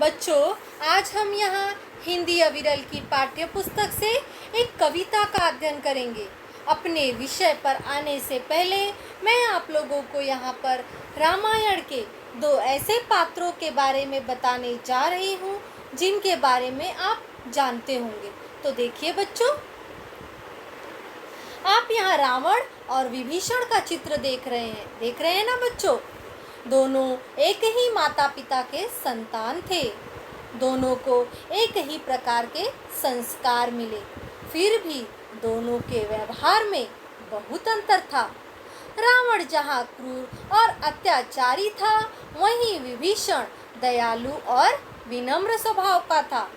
बच्चों, आज हम यहाँ हिंदी अविरल की पाठ्य पुस्तक से एक कविता का अध्ययन करेंगे। अपने विषय पर आने से पहले मैं आप लोगों को यहाँ पर रामायण के दो ऐसे पात्रों के बारे में बताने जा रही हूँ जिनके बारे में आप जानते होंगे। तो देखिए बच्चों, आप यहाँ रावण और विभीषण का चित्र देख रहे हैं ना बच्चों। दोनों एक ही माता पिता के संतान थे। दोनों को एक ही प्रकार के संस्कार मिले, फिर भी दोनों के व्यवहार में बहुत अंतर था। रावण जहाँ क्रूर और अत्याचारी था, वहीं विभीषण दयालु और विनम्र स्वभाव का था।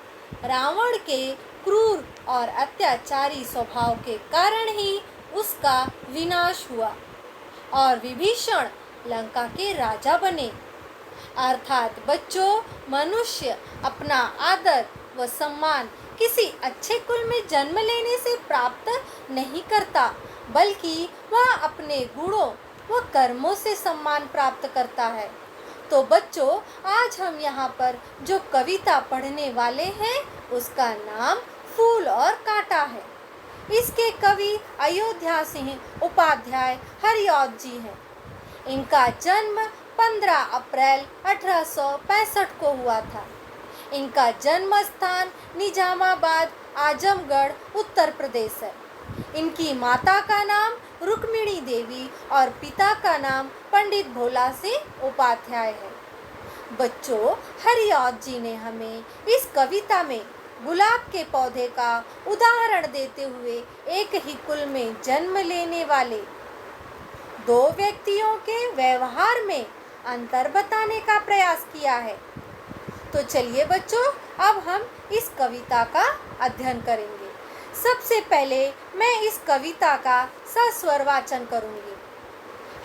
रावण के क्रूर और अत्याचारी स्वभाव के कारण ही उसका विनाश हुआ और विभीषण लंका के राजा बने। अर्थात बच्चों, मनुष्य अपना आदर व सम्मान किसी अच्छे कुल में जन्म लेने से प्राप्त नहीं करता, बल्कि वह अपने गुणों व कर्मों से सम्मान प्राप्त करता है। तो बच्चों, आज हम यहाँ पर जो कविता पढ़ने वाले हैं उसका नाम फूल और कांटा है। इसके कवि अयोध्या सिंह उपाध्याय हरिऔध जी हैं। इनका जन्म 15 अप्रैल 1865 को हुआ था। इनका जन्म स्थान निजामाबाद, आजमगढ़, उत्तर प्रदेश है। इनकी माता का नाम रुक्मिणी देवी और पिता का नाम पंडित भोला सिंह उपाध्याय है। बच्चों, हरिऔध जी ने हमें इस कविता में गुलाब के पौधे का उदाहरण देते हुए एक ही कुल में जन्म लेने वाले दो व्यक्तियों के व्यवहार में अंतर बताने का प्रयास किया है। तो चलिए बच्चों, अब हम इस कविता का अध्ययन करेंगे। सबसे पहले मैं इस कविता का सस्वर वाचन करूंगी।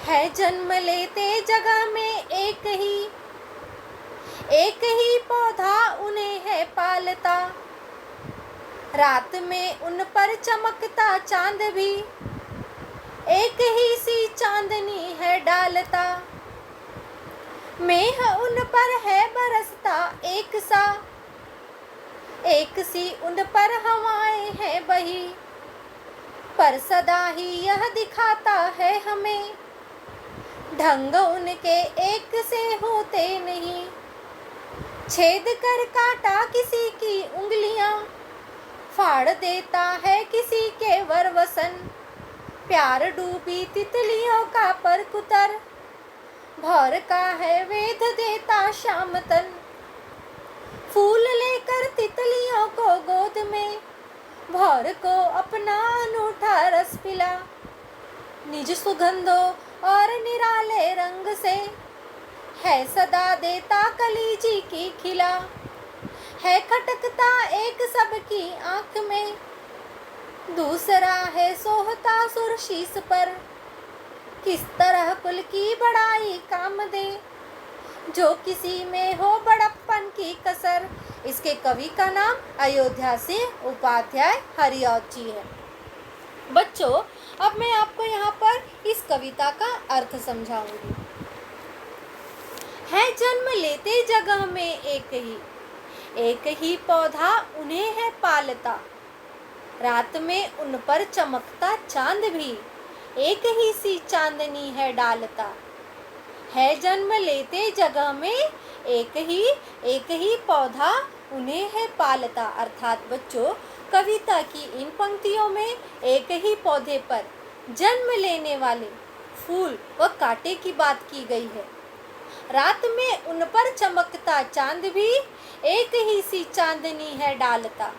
है जन्म लेते जगह में एक ही पौधा उन्हें है पालता, रात में उन पर चमकता चांद भी एक ही सी चांदनी है डालता। मेह उन पर है बरसता एक सी उन पर हवाएं हैं बही, पर सदा ही यह दिखाता है हमें ढंग उनके एक से होते नहीं। छेद कर काटा किसी की उंगलियां, फाड़ देता है किसी के वरवसन। प्यार डूबी तितलियों का परकुतर, भौर का है वेद देता शाम तन। फूल लेकर तितलियों को गोद में, भौर को अपना अनूठा रस पिला। निज सुगंधों और निराले रंग से है सदा देता कलीजी की खिला। है खटकता एक सबकी आंख में, दूसरा है सोहता सुरशीस पर। किस तरह कुल की बड़ाई काम दे, जो किसी में हो बड़प्पन की कसर। इसके कवि का नाम अयोध्या सिंह उपाध्याय हरिऔध जी है। बच्चों, अब मैं आपको यहाँ पर इस कविता का अर्थ समझाऊंगी। है जन्म लेते जगह में एक ही पौधा उन्हें है पालता, रात में उन पर चमकता चांद भी एक ही सी चांदनी है डालता। है जन्म लेते जगह में एक ही पौधा उन्हें है पालता। अर्थात बच्चों, कविता की इन पंक्तियों में एक ही पौधे पर जन्म लेने वाले फूल व कांटे की बात की गई है। रात में उन पर चमकता चांद भी एक ही सी चांदनी है डालता।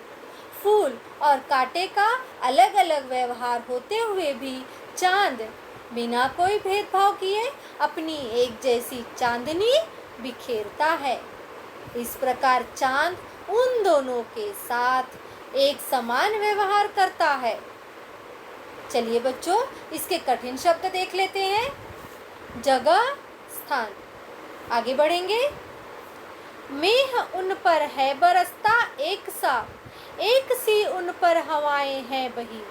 फूल और कांटे का अलग अलग व्यवहार होते हुए भी चांद बिना कोई भेदभाव किए अपनी एक जैसी चांदनी बिखेरता है। इस प्रकार चांद उन दोनों के साथ एक समान व्यवहार करता है। चलिए बच्चों, इसके कठिन शब्द देख लेते हैं। जगह, स्थान। आगे बढ़ेंगे। मेह उन पर है बरसता एक सी उन पर हवाएं हैं बही,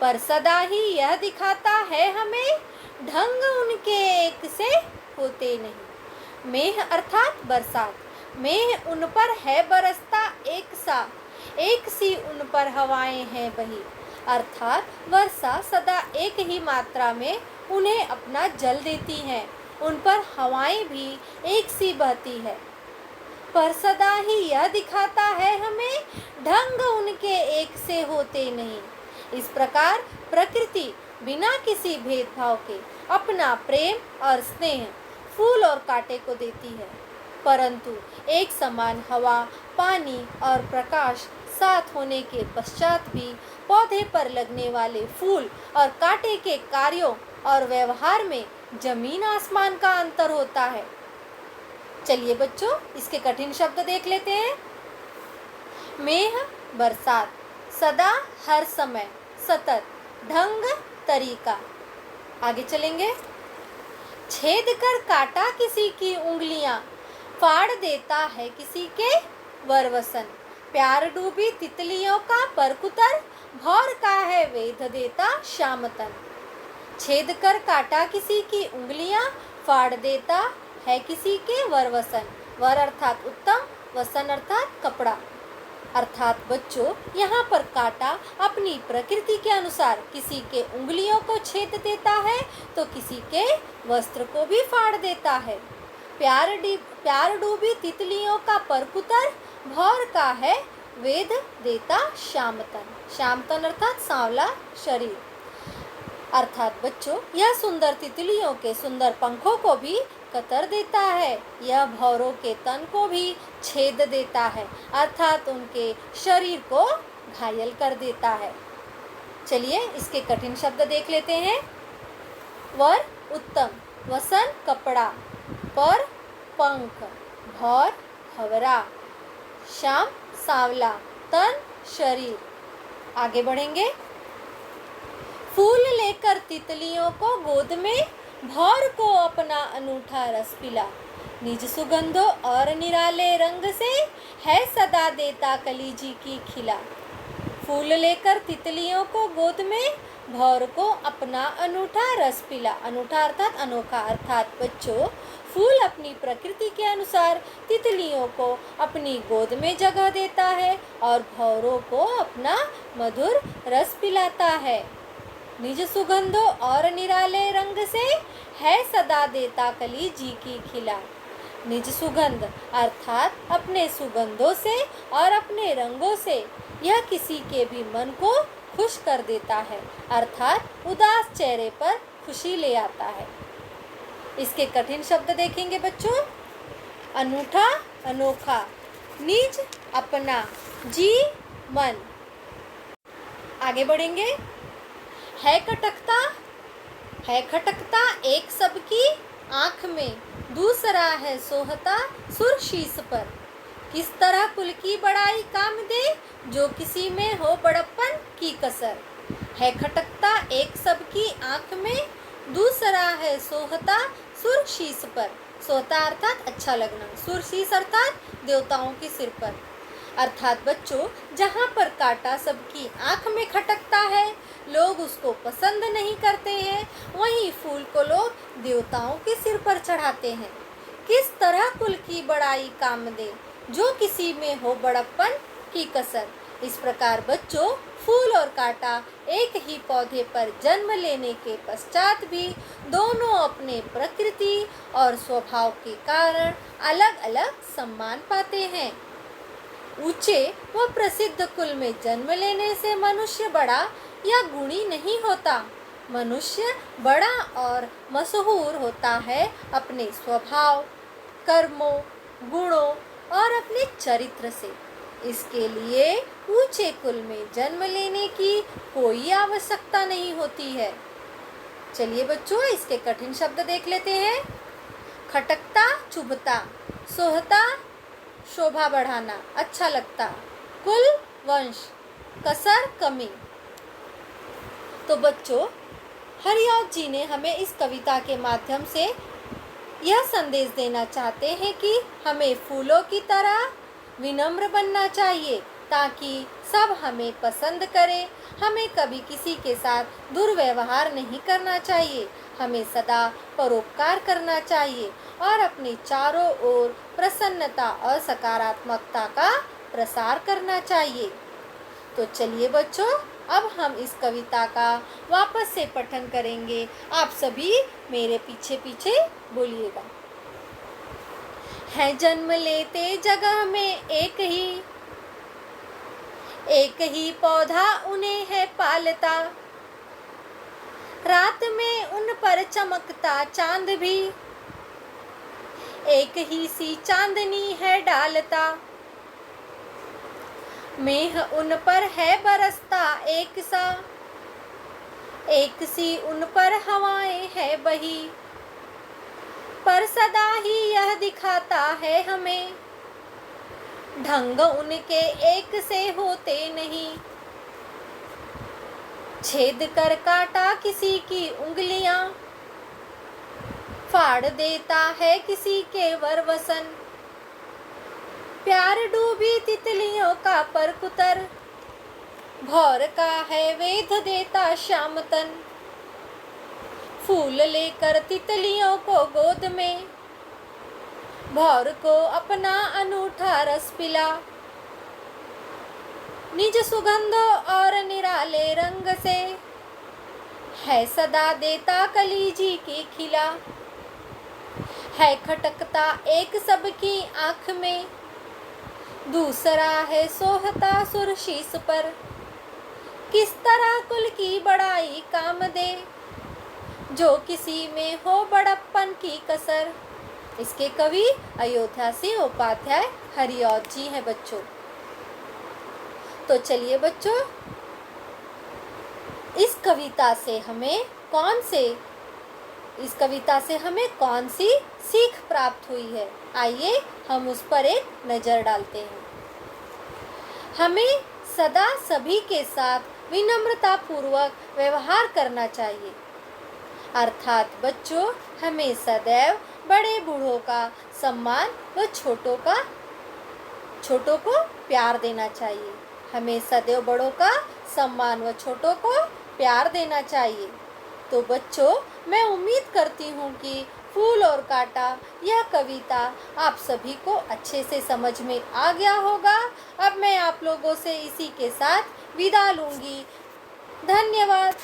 पर सदा ही यह दिखाता है हमें ढंग उनके एक से होते नहीं। मेह अर्थात बरसात। मेह उन पर है बरसता एक सी उन पर हवाएं हैं बही। अर्थात वर्षा सदा एक ही मात्रा में उन्हें अपना जल देती है, उन पर हवाएं भी एक सी बहती है, पर सदा ही यह दिखाता है हमें ढंग उनके एक से होते नहीं। इस प्रकार प्रकृति बिना किसी भेदभाव के अपना प्रेम और स्नेह फूल और कांटे को देती है, परंतु एक समान हवा, पानी और प्रकाश साथ होने के पश्चात भी पौधे पर लगने वाले फूल और कांटे के कार्यों और व्यवहार में जमीन आसमान का अंतर होता है। चलिए बच्चों, इसके कठिन शब्द देख लेते हैं। मेह बरसात, सदा हर समय, सतत, ढंग तरीका। आगे चलेंगे। छेद कर काटा किसी की उंगलियां, फाड़ देता है किसी के वरवसन। प्यार डूबी तितलियों का परकुतर, भौर का है वेध देता शामतन। छेद कर काटा किसी की उंगलियां, फाड़ देता है किसी के वरवसन। वर अर्थात उत्तम, वसन अर्थात कपड़ा। अर्थात बच्चों, यहाँ पर काटा अपनी प्रकृति के अनुसार किसी के उंगलियों को छेद देता है तो किसी के वस्त्र को भी फाड़ देता है। प्यार डूबी तितलियों का परकुतर, भौर का है वेद देता शामतन। शामतन अर्थात सांवला शरीर। अर्थात बच्चों, यह सुंदर तितलियों के सुंदर पंखों को भी कतर देता है, यह भौरों के तन को भी छेद देता है, अर्थात उनके शरीर को घायल कर देता है। चलिए इसके कठिन शब्द देख लेते हैं। वर उत्तम, वसन कपड़ा, पर पंख, भौर भंवरा, शाम सांवला, तन शरीर। आगे बढ़ेंगे। फूल लेकर तितलियों को गोद में, भौर को अपना अनूठा रस पिला। निज सुगंधों और निराले रंग से है सदा देता कलीजी की खिला। फूल लेकर तितलियों को गोद में, भौर को अपना अनूठा रस पिला। अनूठा अर्थात अनोखा। अर्थात बच्चों, फूल अपनी प्रकृति के अनुसार तितलियों को अपनी गोद में जगह देता है और भौरों को अपना मधुर रस पिलाता है। निज सुगंधों और निराले रंग से है सदा देता कली जी की खिला। निज सुगंध अर्थात अपने सुगंधों से और अपने रंगों से यह किसी के भी मन को खुश कर देता है, अर्थात उदास चेहरे पर खुशी ले आता है। इसके कठिन शब्द देखेंगे बच्चों। अनूठा अनोखा, निज अपना, जी मन। आगे बढ़ेंगे। है खटकता एक सबकी आँख में, दूसरा है सोहता सुर शीस पर। किस तरह कुल की बड़ाई काम दे, जो किसी में हो बड़प्पन की कसर। है खटकता एक सबकी आँख में, दूसरा है सोहता सुर शीस पर। सोहता अर्थात अच्छा लगना, सुर शीस अर्थात देवताओं के सिर पर। अर्थात बच्चों, जहाँ पर कांटा सबकी आँख में खटकता है, लोग उसको पसंद नहीं करते हैं, वहीं फूल को लोग देवताओं के सिर पर चढ़ाते हैं। किस तरह कुल की बड़ाई काम दे, जो किसी में हो बड़प्पन की कसर। इस प्रकार बच्चों, फूल और कांटा एक ही पौधे पर जन्म लेने के पश्चात भी दोनों अपने प्रकृति और स्वभाव के कारण अलग अलग सम्मान पाते हैं। ऊंचे व प्रसिद्ध कुल में जन्म लेने से मनुष्य बड़ा या गुणी नहीं होता। मनुष्य बड़ा और मशहूर होता है अपने स्वभाव, कर्मों, गुणों और अपने चरित्र से। इसके लिए ऊंचे कुल में जन्म लेने की कोई आवश्यकता नहीं होती है। चलिए बच्चों, इसके कठिन शब्द देख लेते हैं। खटकता चुभता, सोहता शोभा बढ़ाना, अच्छा लगता, कुल वंश, कसर कमी। तो बच्चों, हरिऔध जी ने हमें इस कविता के माध्यम से यह संदेश देना चाहते हैं कि हमें फूलों की तरह विनम्र बनना चाहिए, ताकि सब हमें पसंद करें। हमें कभी किसी के साथ दुर्व्यवहार नहीं करना चाहिए। हमें सदा परोपकार करना चाहिए और अपने चारों ओर प्रसन्नता और सकारात्मकता का प्रसार करना चाहिए। तो चलिए बच्चों, अब हम इस कविता का वापस से पठन करेंगे। आप सभी मेरे पीछे पीछे बोलिएगा। है जन्म लेते जगह में एक ही पौधा उन्हें है पालता। रात में उन पर चमकता चांद भी एक ही सी चांदनी है डालता। मेघ उन पर है बरसता एक सा, एक सी उन पर हवाएं है बही। पर सदा ही यह दिखाता है हमें, ढंग उनके एक से होते नहीं। छेद कर काटा किसी की उंगलियां, फाड़ देता है किसी के वरवसन। प्यार डूबी तितलियों का परकुतर, भौर का है वेध देता श्याम तन। फूल लेकर तितलियों को गोद में, भौर को अपना अनूठा रस पिला। निज सुगंध और निराले रंग से, है सदा देता कलीजी की खिला। है खटकता एक सबकी आँख में, दूसरा है सोहता सुरशीस पर। किस तरह कुल की बड़ाई काम दे, जो किसी में हो बड़प्पन की कसर। इसके कवि अयोध्या सिंह उपाध्याय हरिऔध जी हैं बच्चों। तो चलिए बच्चों, इस कविता से हमें कौन सी सीख प्राप्त हुई है, आइए हम उस पर एक नज़र डालते हैं। हमें सदा सभी के साथ विनम्रता पूर्वक व्यवहार करना चाहिए। अर्थात बच्चों, हमें सदैव बड़े बूढ़ों का सम्मान व छोटों को प्यार देना चाहिए। हमें सदैव बड़ों का सम्मान व छोटों को प्यार देना चाहिए। तो बच्चों, मैं उम्मीद करती हूँ कि फूल और कांटा यह कविता आप सभी को अच्छे से समझ में आ गया होगा। अब मैं आप लोगों से इसी के साथ विदा लूँगी। धन्यवाद।